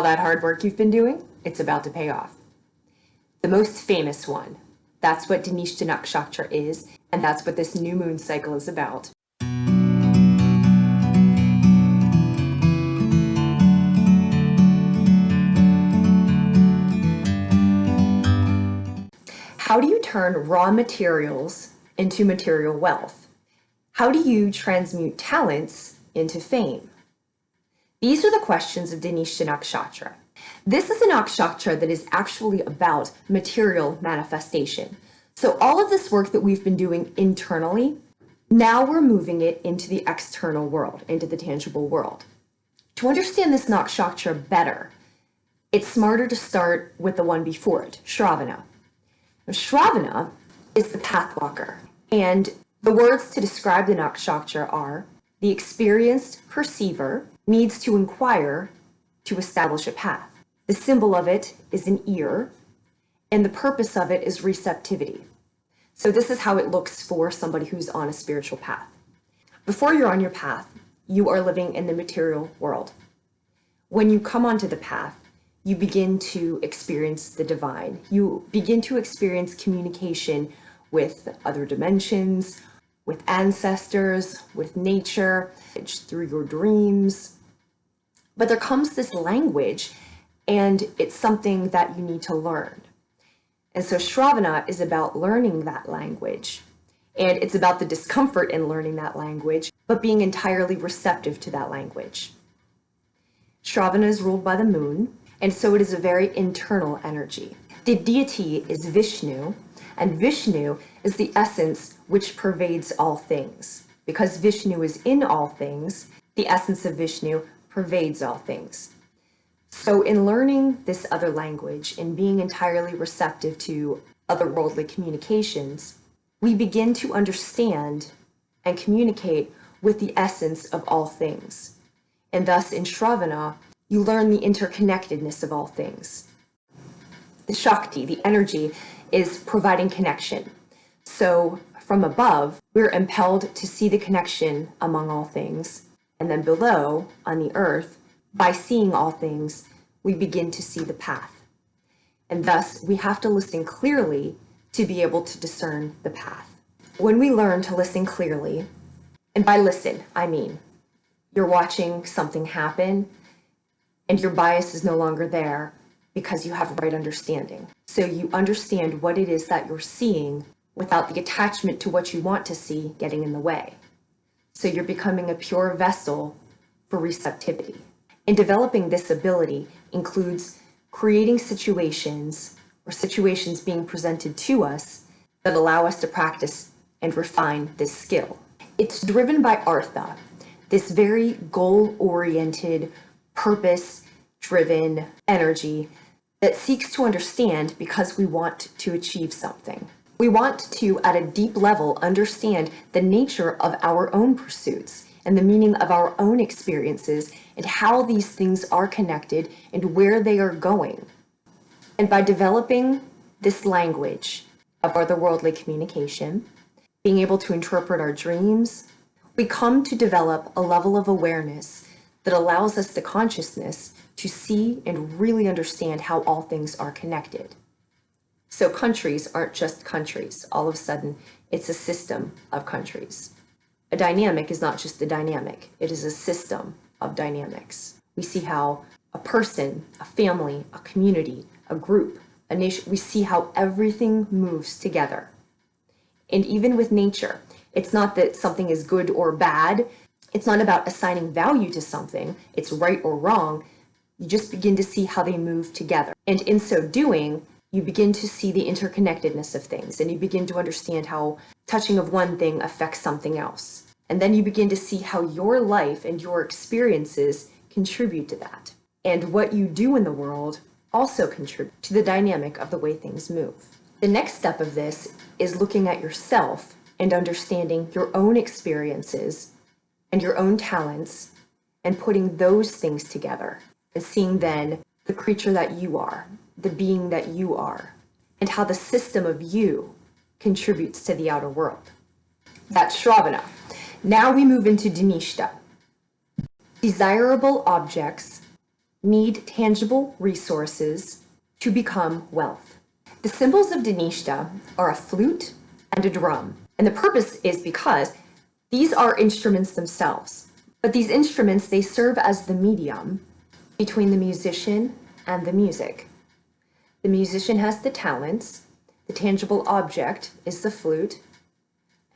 All that hard work you've been doing, it's about to pay off. The most famous one. That's what Dhanishta Nakshatra is, and that's what this new moon cycle is about. How do you turn raw materials into material wealth? How do you transmute talents into fame? These are the questions of Dhanishta Nakshatra. This is a nakshatra that is actually about material manifestation. So all of this work that we've been doing internally, now we're moving it into the external world, into the tangible world. To understand this nakshatra better, it's smarter to start with the one before it, Sravana. Now, Sravana is the Pathwalker, and the words to describe the nakshatra are: the experienced perceiver needs to inquire to establish a path. The symbol of it is an ear, and the purpose of it is receptivity. So this is how it looks for somebody who's on a spiritual path. Before you're on your path, you are living in the material world. When you come onto the path, you begin to experience the divine. You begin to experience communication with other dimensions, with ancestors, with nature, through your dreams. But there comes this language, and it's something that you need to learn. And so Sravana is about learning that language, and it's about the discomfort in learning that language, but being entirely receptive to that language. Sravana is ruled by the moon, and so it is a very internal energy. The deity is Vishnu, and Vishnu is the essence which pervades all things. Because Vishnu is in all things, the essence of Vishnu pervades all things. So in learning this other language and being entirely receptive to otherworldly communications, we begin to understand and communicate with the essence of all things. And thus in Sravana, you learn the interconnectedness of all things. The Shakti, the energy, is providing connection. So from above, we're impelled to see the connection among all things. And then below, on the earth, by seeing all things, we begin to see the path. And thus, we have to listen clearly to be able to discern the path. When we learn to listen clearly, and by listen, I mean, you're watching something happen, and your bias is no longer there because you have right understanding. So you understand what it is that you're seeing without the attachment to what you want to see getting in the way. So you're becoming a pure vessel for receptivity. And developing this ability includes creating situations or situations being presented to us that allow us to practice and refine this skill. It's driven by Artha, this very goal-oriented, purpose-driven energy that seeks to understand because we want to achieve something. We want to, at a deep level, understand the nature of our own pursuits and the meaning of our own experiences and how these things are connected and where they are going. And by developing this language of otherworldly communication, being able to interpret our dreams, we come to develop a level of awareness that allows us the consciousness to see and really understand how all things are connected. So countries aren't just countries. All of a sudden, it's a system of countries. A dynamic is not just a dynamic. It is a system of dynamics. We see how a person, a family, a community, a group, a nation, we see how everything moves together. And even with nature, it's not that something is good or bad. It's not about assigning value to something. It's right or wrong. You just begin to see how they move together. And in so doing, you begin to see the interconnectedness of things, and you begin to understand how touching of one thing affects something else. And then you begin to see how your life and your experiences contribute to that. And what you do in the world also contribute to the dynamic of the way things move. The next step of this is looking at yourself and understanding your own experiences and your own talents and putting those things together and seeing then the creature that you are, the being that you are, and how the system of you contributes to the outer world. That's Sravana. Now we move into Dhanishta. Desirable objects need tangible resources to become wealth. The symbols of Dhanishta are a flute and a drum. And the purpose is because these are instruments themselves. But these instruments, they serve as the medium between the musician and the music. The musician has the talents, the tangible object is the flute,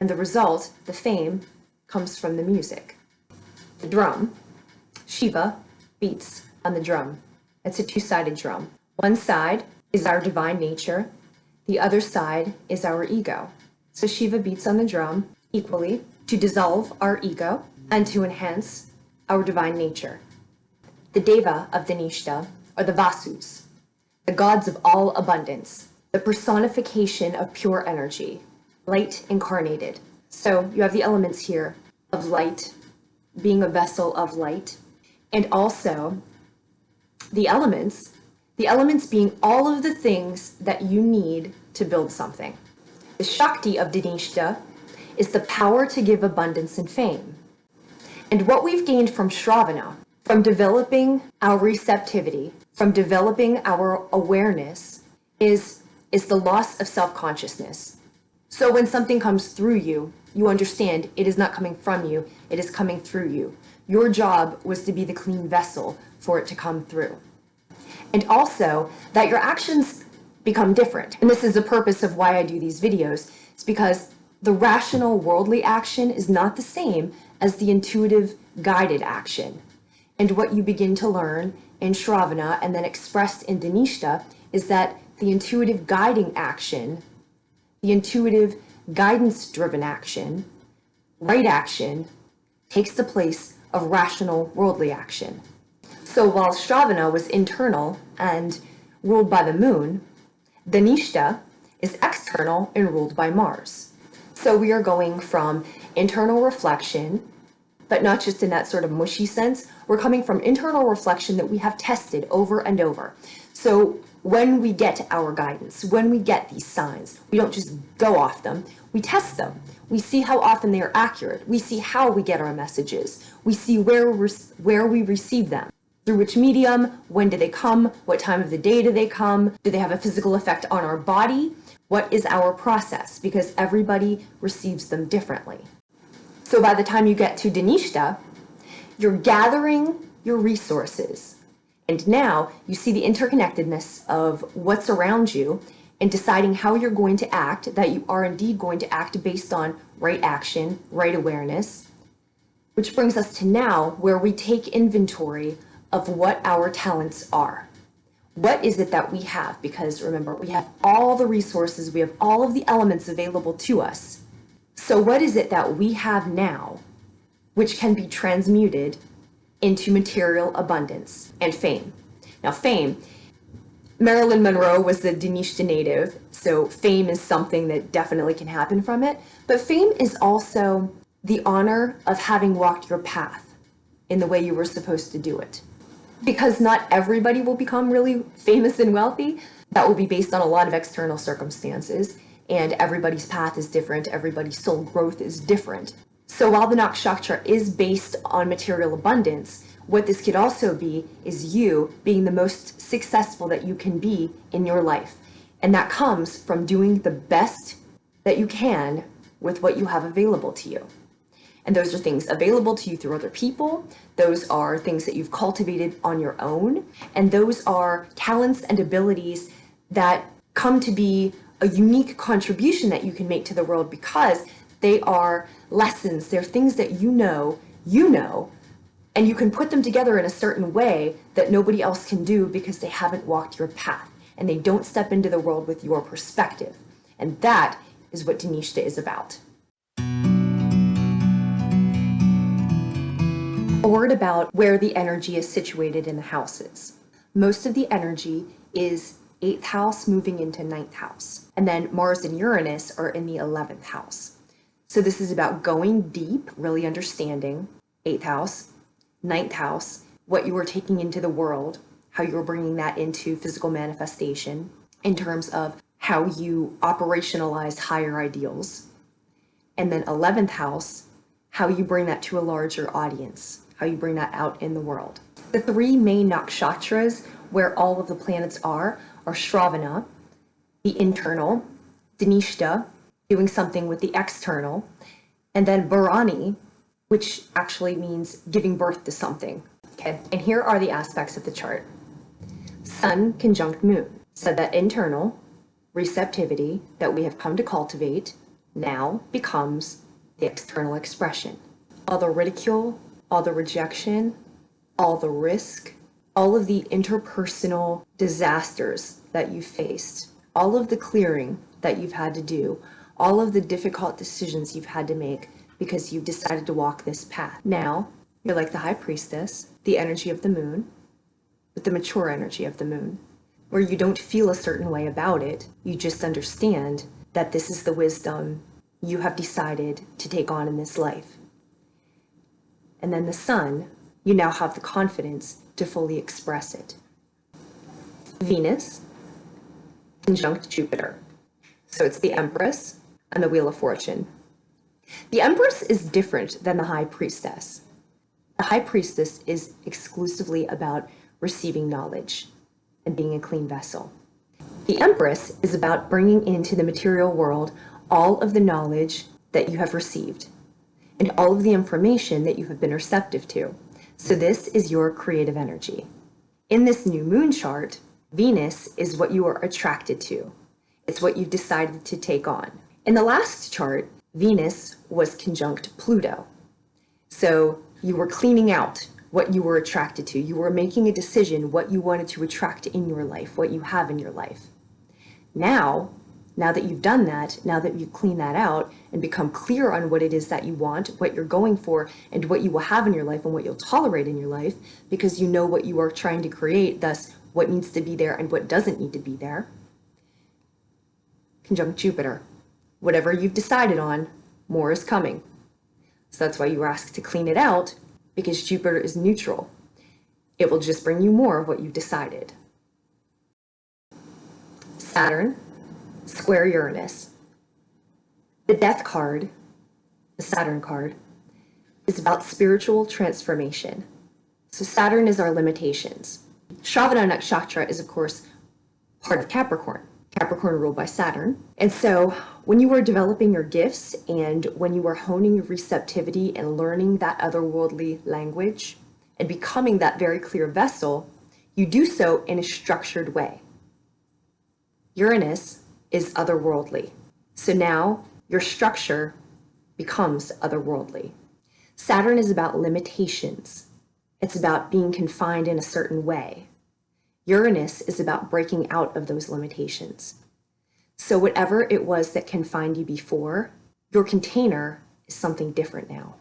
and the result, the fame, comes from the music. The drum, Shiva beats on the drum. It's a two-sided drum. One side is our divine nature, the other side is our ego. So Shiva beats on the drum equally to dissolve our ego and to enhance our divine nature. The Deva of Dhanishta are the Vasus, the gods of all abundance, the personification of pure energy, light incarnated. So you have the elements here of light, being a vessel of light, and also the elements being all of the things that you need to build something. The Shakti of Dhanishta is the power to give abundance and fame. And what we've gained from Sravana, from developing our receptivity, from developing our awareness, is the loss of self-consciousness. So when something comes through you, you understand it is not coming from you, it is coming through you. Your job was to be the clean vessel for it to come through. And also that your actions become different. And this is the purpose of why I do these videos. It's because the rational worldly action is not the same as the intuitive guided action. And what you begin to learn in Sravana and then expressed in Dhanishta is that the intuitive guiding action, the intuitive guidance driven action, right action, takes the place of rational worldly action. So while Sravana was internal and ruled by the moon, Dhanishta is external and ruled by Mars. So we are going from internal reflection, but not just in that sort of mushy sense. We're coming from internal reflection that we have tested over and over. So when we get our guidance, when we get these signs, we don't just go off them, we test them. We see how often they are accurate. We see how we get our messages. We see where we receive them. Through which medium, when do they come, what time of the day do they come, do they have a physical effect on our body? What is our process? Because everybody receives them differently. So by the time you get to Dhanishta, you're gathering your resources. And now you see the interconnectedness of what's around you and deciding how you're going to act, that you are indeed going to act based on right action, right awareness, which brings us to now where we take inventory of what our talents are. What is it that we have? Because remember, we have all the resources, we have all of the elements available to us. So what is it that we have now, which can be transmuted into material abundance and fame? Now fame, Marilyn Monroe was the Dhanishta native, so fame is something that definitely can happen from it. But fame is also the honor of having walked your path in the way you were supposed to do it. Because not everybody will become really famous and wealthy. That will be based on a lot of external circumstances, and everybody's path is different, everybody's soul growth is different. So while the Nakshatra is based on material abundance, what this could also be is you being the most successful that you can be in your life. And that comes from doing the best that you can with what you have available to you. And those are things available to you through other people. Those are things that you've cultivated on your own. And those are talents and abilities that come to be a unique contribution that you can make to the world because they are lessons. They're things that you know, and you can put them together in a certain way that nobody else can do because they haven't walked your path and they don't step into the world with your perspective. And that is what Dhanishta is about. A word about where the energy is situated in the houses. Most of the energy is 8th house moving into 9th house. And then Mars and Uranus are in the 11th house. So this is about going deep, really understanding 8th house, 9th house, what you are taking into the world, how you're bringing that into physical manifestation in terms of how you operationalize higher ideals. And then 11th house, how you bring that to a larger audience, how you bring that out in the world. The three main nakshatras where all of the planets are Sravana, the internal, Dhanishta, doing something with the external, and then Bharani, which actually means giving birth to something. Okay, and here are the aspects of the chart. Sun conjunct Moon, so that internal receptivity that we have come to cultivate now becomes the external expression. All the ridicule, all the rejection, all the risk, all of the interpersonal disasters that you faced, all of the clearing that you've had to do, all of the difficult decisions you've had to make because you've decided to walk this path. Now, you're like the high priestess, the energy of the moon, with the mature energy of the moon, where you don't feel a certain way about it. You just understand that this is the wisdom you have decided to take on in this life. And then the sun, you now have the confidence to fully express it. Venus conjunct Jupiter. So it's the Empress and the Wheel of Fortune. The Empress is different than the High Priestess. The High Priestess is exclusively about receiving knowledge and being a clean vessel. The Empress is about bringing into the material world all of the knowledge that you have received and all of the information that you have been receptive to. So this is your creative energy. In this new moon chart, Venus is what you are attracted to. It's what you've decided to take on. In the last chart, Venus was conjunct Pluto. So you were cleaning out what you were attracted to. You were making a decision what you wanted to attract in your life, what you have in your life. Now that you've done that, now that you've cleaned that out and become clear on what it is that you want, what you're going for, and what you will have in your life and what you'll tolerate in your life, because you know what you are trying to create, thus what needs to be there and what doesn't need to be there. Conjunct Jupiter. Whatever you've decided on, more is coming. So that's why you were asked to clean it out, because Jupiter is neutral. It will just bring you more of what you've decided. Saturn, square Uranus. The Death card, the Saturn card, is about spiritual transformation. So Saturn is our limitations. Sravana Nakshatra is, of course, part of Capricorn. Capricorn ruled by Saturn. And so when you are developing your gifts and when you are honing your receptivity and learning that otherworldly language and becoming that very clear vessel, you do so in a structured way. Uranus is otherworldly. So now your structure becomes otherworldly. Saturn is about limitations. It's about being confined in a certain way. Uranus is about breaking out of those limitations. So whatever it was that confined you before, your container is something different now.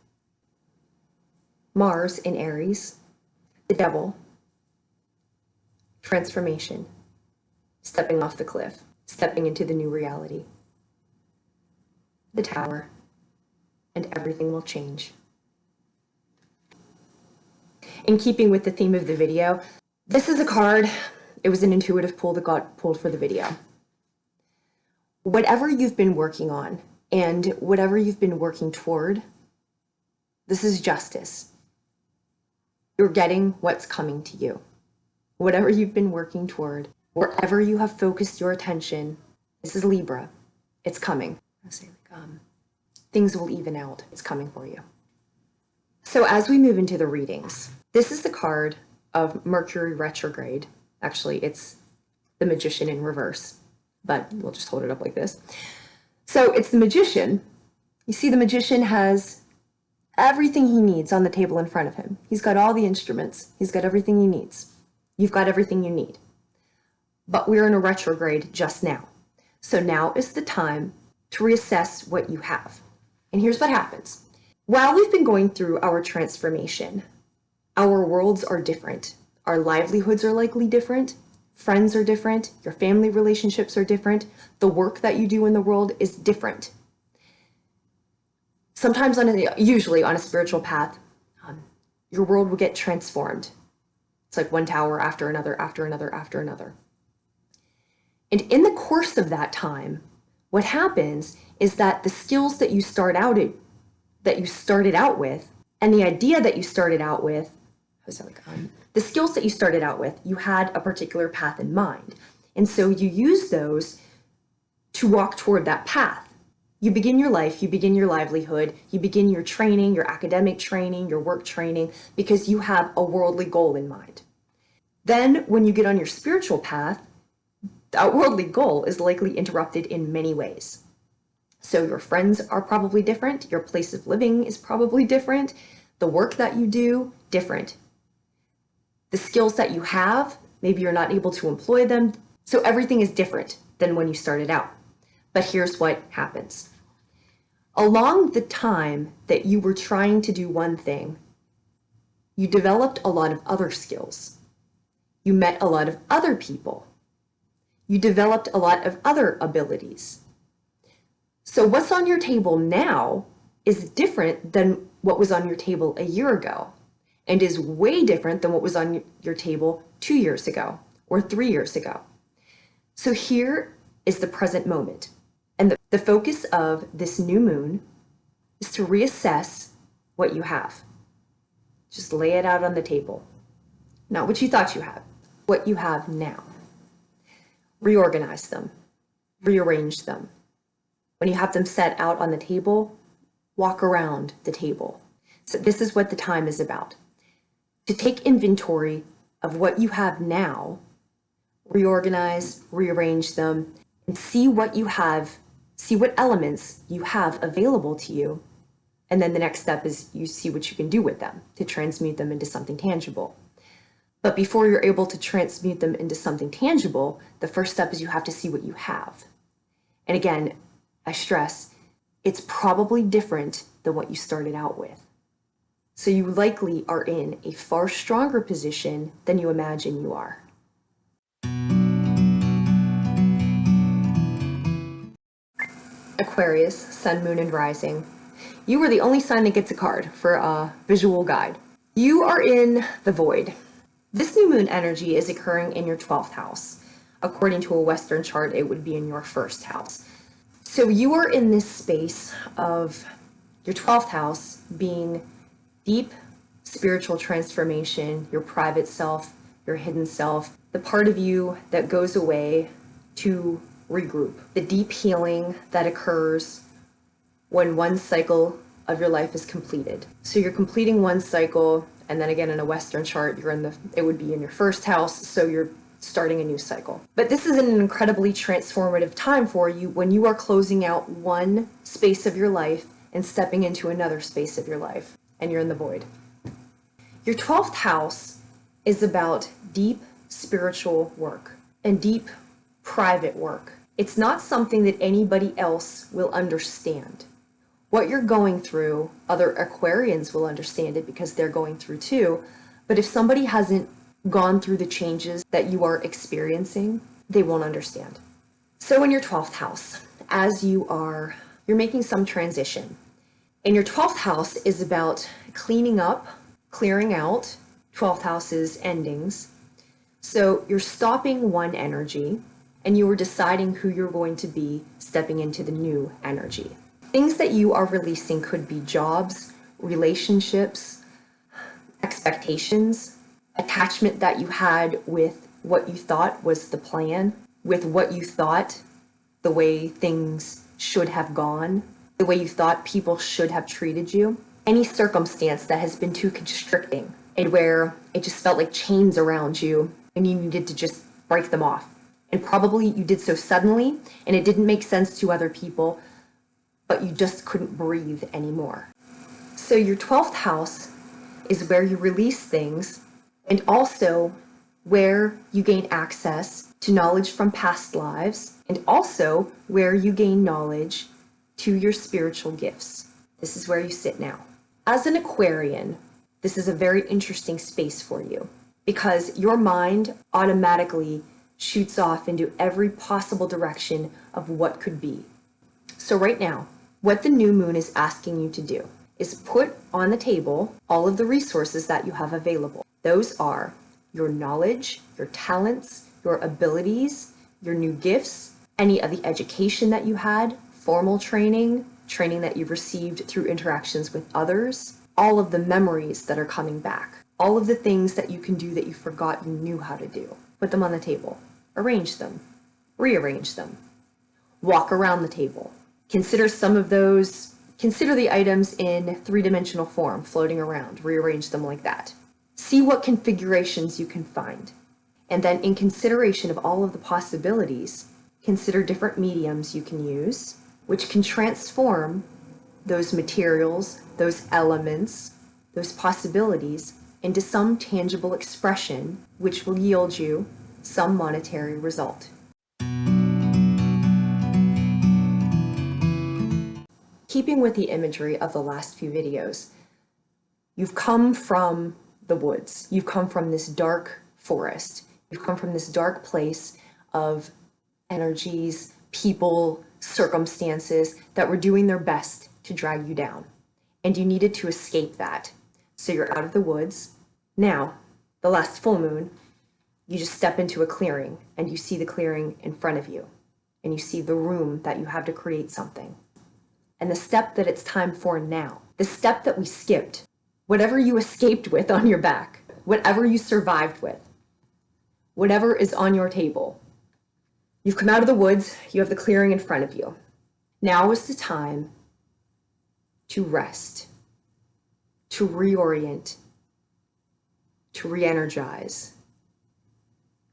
Mars in Aries, the devil, transformation, stepping off the cliff, stepping into the new reality. The Tower, and everything will change. In keeping with the theme of the video, this is a card. It was an intuitive pull that got pulled for the video. Whatever you've been working on and whatever you've been working toward, this is justice. You're getting what's coming to you. Whatever you've been working toward, wherever you have focused your attention, this is Libra. It's coming. I say things will even out. It's coming for you. So as we move into the readings, this is the card of Mercury retrograde. Actually, it's the Magician in reverse, but we'll just hold it up like this. So it's the Magician. You see, the Magician has everything he needs on the table in front of him. He's got all the instruments. He's got everything he needs. You've got everything you need. But we're in a retrograde just now. So now is the time to reassess what you have. And here's what happens. While we've been going through our transformation, our worlds are different. Our livelihoods are likely different. Friends are different. Your family relationships are different. The work that you do in the world is different. Sometimes, usually on a spiritual path, your world will get transformed. It's like one tower after another, after another, after another. And in the course of that time, what happens is that the skills that you started out with, and the idea that you started out with, the skills that you started out with, you had a particular path in mind. And so you use those to walk toward that path. You begin your life, you begin your livelihood, you begin your training, your academic training, your work training, because you have a worldly goal in mind. Then when you get on your spiritual path, that worldly goal is likely interrupted in many ways. So your friends are probably different, your place of living is probably different, the work that you do, different. The skills that you have, maybe you're not able to employ them, so everything is different than when you started out. But here's what happens. Along the time that you were trying to do one thing, you developed a lot of other skills. You met a lot of other people. You developed a lot of other abilities. So what's on your table now is different than what was on your table a year ago, and is way different than what was on your table 2 years ago or 3 years ago. So here is the present moment. And the focus of this new moon is to reassess what you have. Just lay it out on the table. Not what you thought you had, what you have now. Reorganize them, rearrange them. When you have them set out on the table, walk around the table. So this is what the time is about. To take inventory of what you have now, reorganize, rearrange them, and see what you have, see what elements you have available to you. And then the next step is you see what you can do with them to transmute them into something tangible. But before you're able to transmute them into something tangible, the first step is you have to see what you have. And again, I stress, it's probably different than what you started out with. So you likely are in a far stronger position than you imagine you are. Aquarius, Sun, Moon, and Rising. You are the only sign that gets a card for a visual guide. You are in the void. This new moon energy is occurring in your 12th house. According to a Western chart, it would be in your 1st house. So you are in this space of your 12th house being deep spiritual transformation, your private self, your hidden self, the part of you that goes away to regroup, the deep healing that occurs when one cycle of your life is completed. So you're completing one cycle, and then again in a Western chart, it would be in your 1st house, so you're starting a new cycle. But this is an incredibly transformative time for you when you are closing out one space of your life and stepping into another space of your life, and you're in the void. Your 12th house is about deep spiritual work and deep private work. It's not something that anybody else will understand. What you're going through, other Aquarians will understand it because they're going through too, but if somebody hasn't gone through the changes that you are experiencing, they won't understand. So in your 12th house, as you're making some transition, and your 12th house is about cleaning up, clearing out. 12th house's endings. So you're stopping one energy and you are deciding who you're going to be stepping into the new energy. Things that you are releasing could be jobs, relationships, expectations, attachment that you had with what you thought was the plan, with what you thought the way things should have gone, the way you thought people should have treated you. Any circumstance that has been too constricting and where it just felt like chains around you and you needed to just break them off. And probably you did so suddenly and it didn't make sense to other people, but you just couldn't breathe anymore. So your 12th house is where you release things and also where you gain access to knowledge from past lives and also where you gain knowledge to your spiritual gifts. This is where you sit now. As an Aquarian, this is a very interesting space for you because your mind automatically shoots off into every possible direction of what could be. So right now, what the new moon is asking you to do is put on the table all of the resources that you have available. Those are your knowledge, your talents, your abilities, your new gifts, any of the education that you had, formal training that you've received through interactions with others, all of the memories that are coming back, all of the things that you can do that you forgot you knew how to do. Put them on the table. Arrange them. Rearrange them. Walk around the table. Consider the items in three-dimensional form, floating around. Rearrange them like that. See what configurations you can find. And then in consideration of all of the possibilities, consider different mediums you can use, which can transform those materials, those elements, those possibilities into some tangible expression, which will yield you some monetary result. Keeping with the imagery of the last few videos, you've come from the woods. You've come from this dark forest. You've come from this dark place of energies, people, circumstances that were doing their best to drag you down. And you needed to escape that. So you're out of the woods. Now, the last full moon, you just step into a clearing and you see the clearing in front of you. And you see the room that you have to create something. And the step that it's time for now, the step that we skipped, whatever you escaped with on your back, whatever you survived with, whatever is on your table. You've come out of the woods, you have the clearing in front of you. Now is the time to rest, to reorient, to re-energize,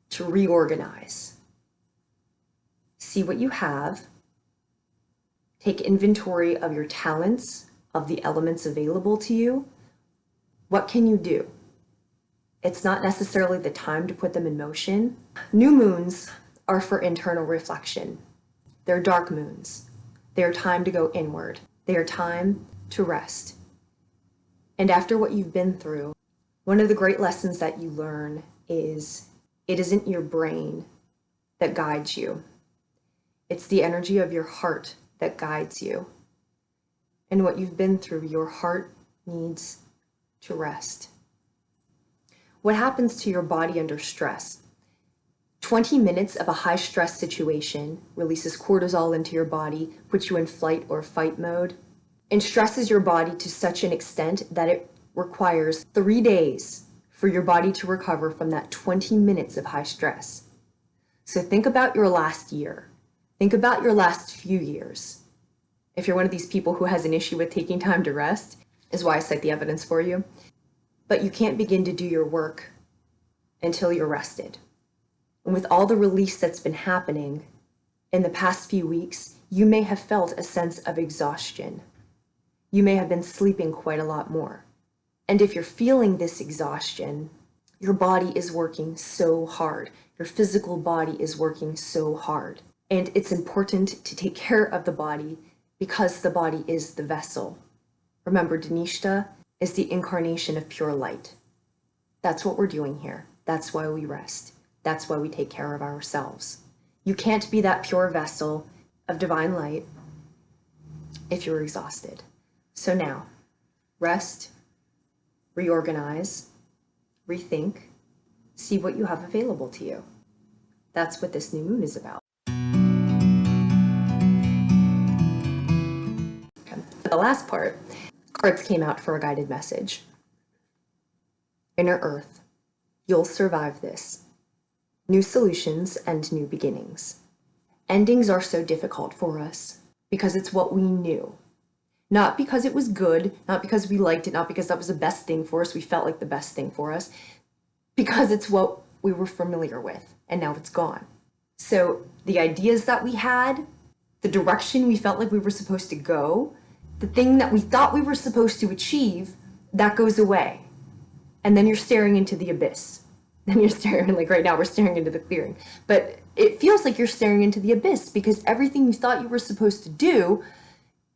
to reorganize. See what you have. Take inventory of your talents, of the elements available to you. What can you do? It's not necessarily the time to put them in motion. New moons are for internal reflection. They're dark moons. They are time to go inward. They are time to rest. And after what you've been through, one of the great lessons that you learn is it isn't your brain that guides you. It's the energy of your heart that guides you. And what you've been through, your heart needs to rest. What happens to your body under stress? 20 minutes of a high stress situation releases cortisol into your body, puts you in flight or fight mode, and stresses your body to such an extent that it requires 3 days for your body to recover from that 20 minutes of high stress. So think about your last year. Think about your last few years. If you're one of these people who has an issue with taking time to rest, is why I cite the evidence for you. But you can't begin to do your work until you're rested. And with all the release that's been happening in the past few weeks, you may have felt a sense of exhaustion. You may have been sleeping quite a lot more. And if you're feeling this exhaustion, your body is working so hard. Your physical body is working so hard. And it's important to take care of the body because the body is the vessel. Remember, Dhanishta is the incarnation of pure light. That's what we're doing here. That's why we rest. That's why we take care of ourselves. You can't be that pure vessel of divine light if you're exhausted. So now, rest, reorganize, rethink, see what you have available to you. That's what this new moon is about. The last part, cards came out for a guided message. Inner Earth, you'll survive this. New solutions and new beginnings. Endings are so difficult for us because it's what we knew. Not because it was good, not because we liked it, not because that was the best thing for us, we felt like the best thing for us, because it's what we were familiar with, and now it's gone. So the ideas that we had, the direction we felt like we were supposed to go, the thing that we thought we were supposed to achieve, that goes away. And then you're staring into the abyss. Then you're staring, like right now, we're staring into the clearing. But it feels like you're staring into the abyss because everything you thought you were supposed to do,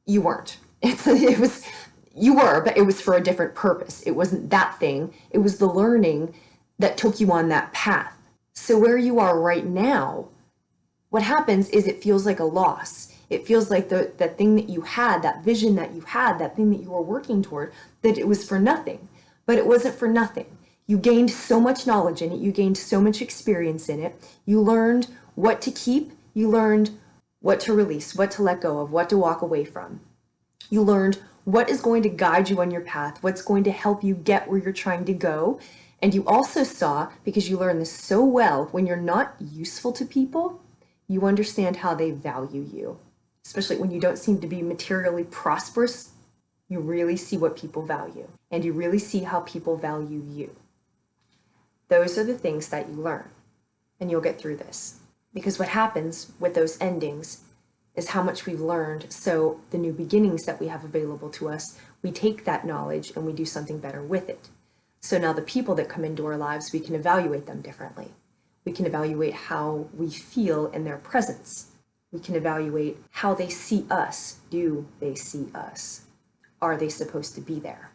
you weren't. You were, but it was for a different purpose. It wasn't that thing. It was the learning that took you on that path. So where you are right now, what happens is it feels like a loss. It feels like that thing that you had, that vision that you had, that thing that you were working toward, that it was for nothing. But it wasn't for nothing. You gained so much knowledge in it. You gained so much experience in it. You learned what to keep. You learned what to release, what to let go of, what to walk away from. You learned what is going to guide you on your path, what's going to help you get where you're trying to go. And you also saw, because you learned this so well, when you're not useful to people, you understand how they value you. Especially when you don't seem to be materially prosperous, you really see what people value, and you really see how people value you. Those are the things that you learn, and you'll get through this. Because what happens with those endings is how much we've learned, so the new beginnings that we have available to us, we take that knowledge and we do something better with it. So now the people that come into our lives, we can evaluate them differently. We can evaluate how we feel in their presence. We can evaluate how they see us. Do they see us? Are they supposed to be there?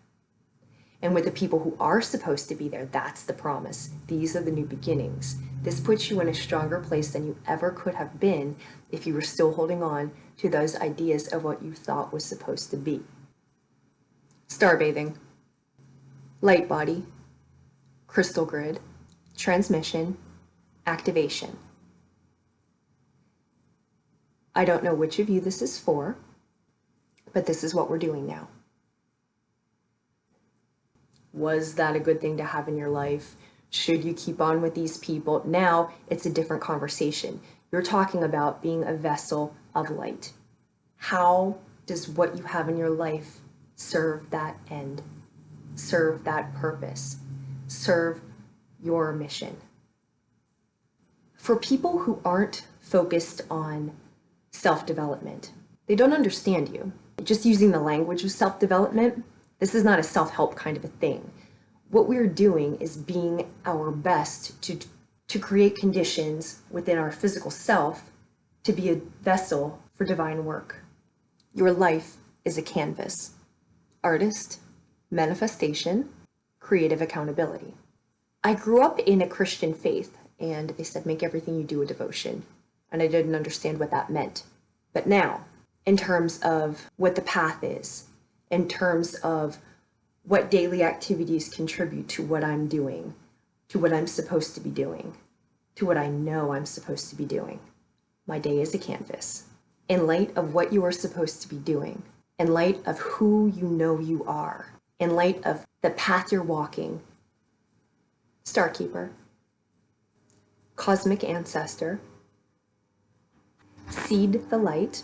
And with the people who are supposed to be there, that's the promise. These are the new beginnings. This puts you in a stronger place than you ever could have been if you were still holding on to those ideas of what you thought was supposed to be. Starbathing, light body, crystal grid, transmission, activation. I don't know which of you this is for, but this is what we're doing now. Was that a good thing to have in your life? Should you keep on with these people? Now it's a different conversation. You're talking about being a vessel of light. How does what you have in your life serve that end? Serve that purpose? Serve your mission? For people who aren't focused on self-development, they don't understand you. Just using the language of self-development, this is not a self-help kind of a thing. What we're doing is being our best to create conditions within our physical self to be a vessel for divine work. Your life is a canvas. Artist, manifestation, creative accountability. I grew up in a Christian faith, and they said make everything you do a devotion. And I didn't understand what that meant. But now, in terms of what the path is, in terms of what daily activities contribute to what I'm doing, to what I'm supposed to be doing, to what I know I'm supposed to be doing. My day is a canvas. In light of what you are supposed to be doing, in light of who you know you are, in light of the path you're walking, Starkeeper, cosmic ancestor, seed the light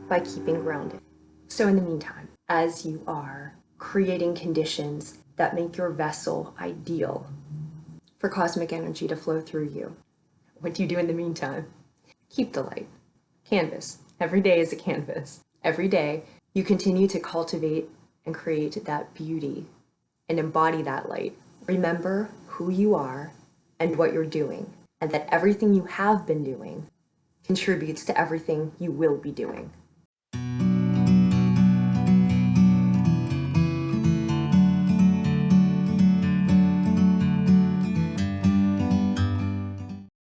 by keeping grounded. So in the meantime, as you are creating conditions that make your vessel ideal for cosmic energy to flow through you, what do you do in the meantime? Keep the light. Canvas. Every day is a canvas. Every day you continue to cultivate and create that beauty and embody that light. Remember who you are and what you're doing, and that everything you have been doing contributes to everything you will be doing.